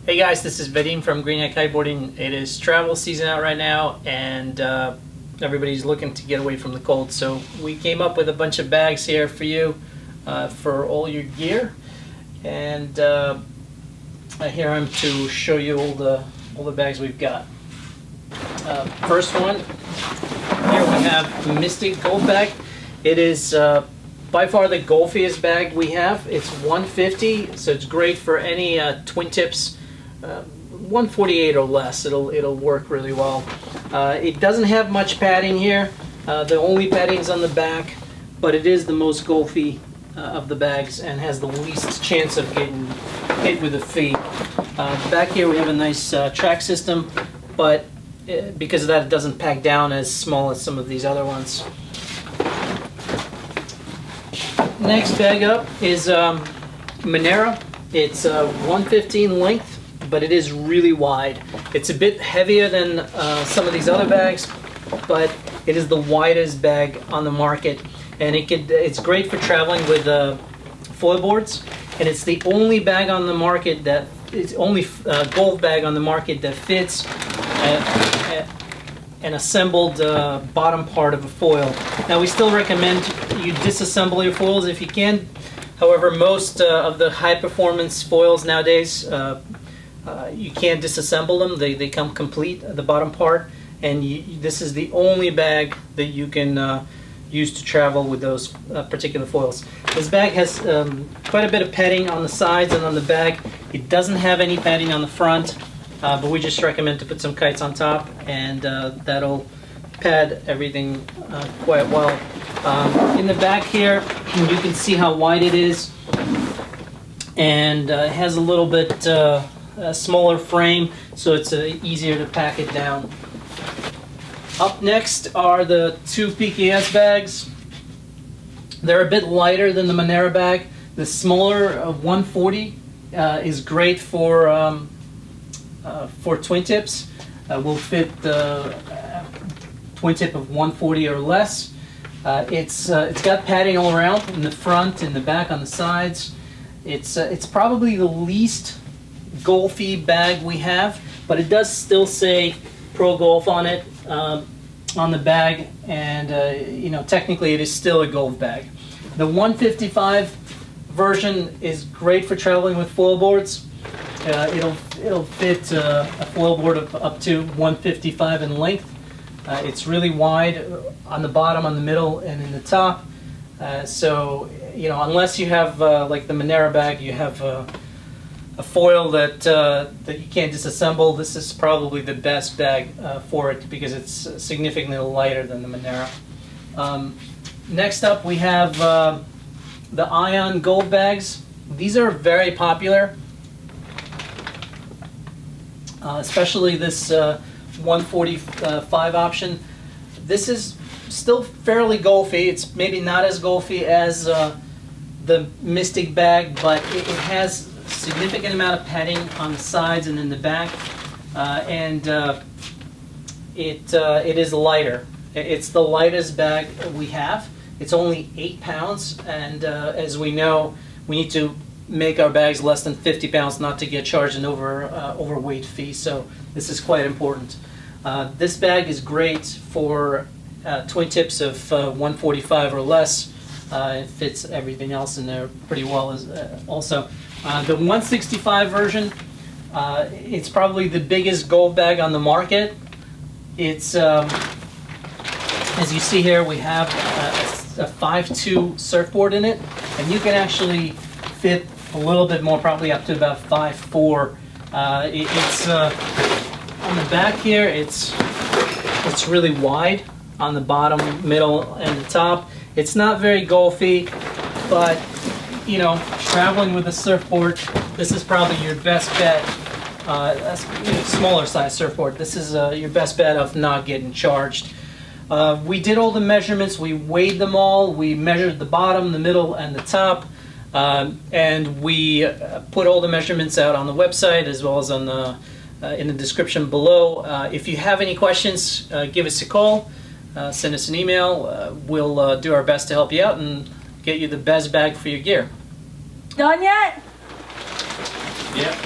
Hey guys, this is Vadim from Green Kiteboarding. It is travel season out right now, and everybody's looking to get away from the cold. So we came up with a bunch of bags here for you for all your gear, and here I'm to show you all the bags we've got. First one, here we have the Mystic Gold Bag. It is by far the golfiest bag we have. It's 150, so it's great for any twin tips. 148 or less, it'll work really well. It doesn't have much padding here. The only padding's on the back, but it is the most golfy of the bags and has the least chance of getting hit with a fee. Back here we have a nice track system, but because of that it doesn't pack down as small as some of these other ones. Next bag up is Manera. It's 115 length, but it is really wide. It's a bit heavier than some of these other bags, but it is the widest bag on the market, and it's great for traveling with foil boards. And it's the only bag on the market that golf bag on the market that fits an assembled bottom part of a foil. Now we still recommend you disassemble your foils if you can. However, most of the high performance foils nowadays, you can't disassemble them. They come complete, the bottom part, and this is the only bag that you can use to travel with those particular foils. This bag has quite a bit of padding on the sides and on the back. It doesn't have any padding on the front, but we just recommend to put some kites on top, and that'll pad everything quite well. In the back here, you can see how wide it is, and it has a little bit a smaller frame, so it's easier to pack it down. Up next are the two PKS bags. They're a bit lighter than the Manera bag. The smaller 140 is great for twin tips. Will fit the twin tip of 140 or less. It's got padding all around in the front, in the back, on the sides. It's probably the least golfy bag we have, but it does still say Pro Golf on it, on the bag, and you know, technically it is still a golf bag. The 155 version is great for traveling with foil boards. It'll fit a foil board of up to 155 in length. It's really wide on the bottom, on the middle, and in the top. So you know, unless you have like the Manera bag, you have a foil that you can't disassemble, this is probably the best bag for it because it's significantly lighter than the Manera. Next up we have the Ion Gold bags. These are very popular, especially this 145 option. This is still fairly golfy. It's maybe not as golfy as the Mystic bag, but it has significant amount of padding on the sides and in the back, and it is lighter. It's the lightest bag we have. It's only 8 pounds, and as we know, we need to make our bags less than 50 pounds not to get charged an overweight fee, so this is quite important. This bag is great for twin tips of 145 or less. It fits everything else in there pretty well also. The 165 version, it's probably the biggest golf bag on the market. It's, as you see here, we have a 5'2" surfboard in it, and you can actually fit a little bit more, probably up to about 5'4". It's on the back here, it's really wide on the bottom, middle, and the top. It's not very golfy, but you know, traveling with a surfboard, this is probably your best bet. That's a smaller size surfboard. This is your best bet of not getting charged. We did all the measurements. We weighed them all. We measured the bottom, the middle, and the top, and we put all the measurements out on the website as well as on the in the description below. If you have any questions, give us a call, send us an email. We'll do our best to help you out and get you the best bag for your gear. Done yet? Yeah.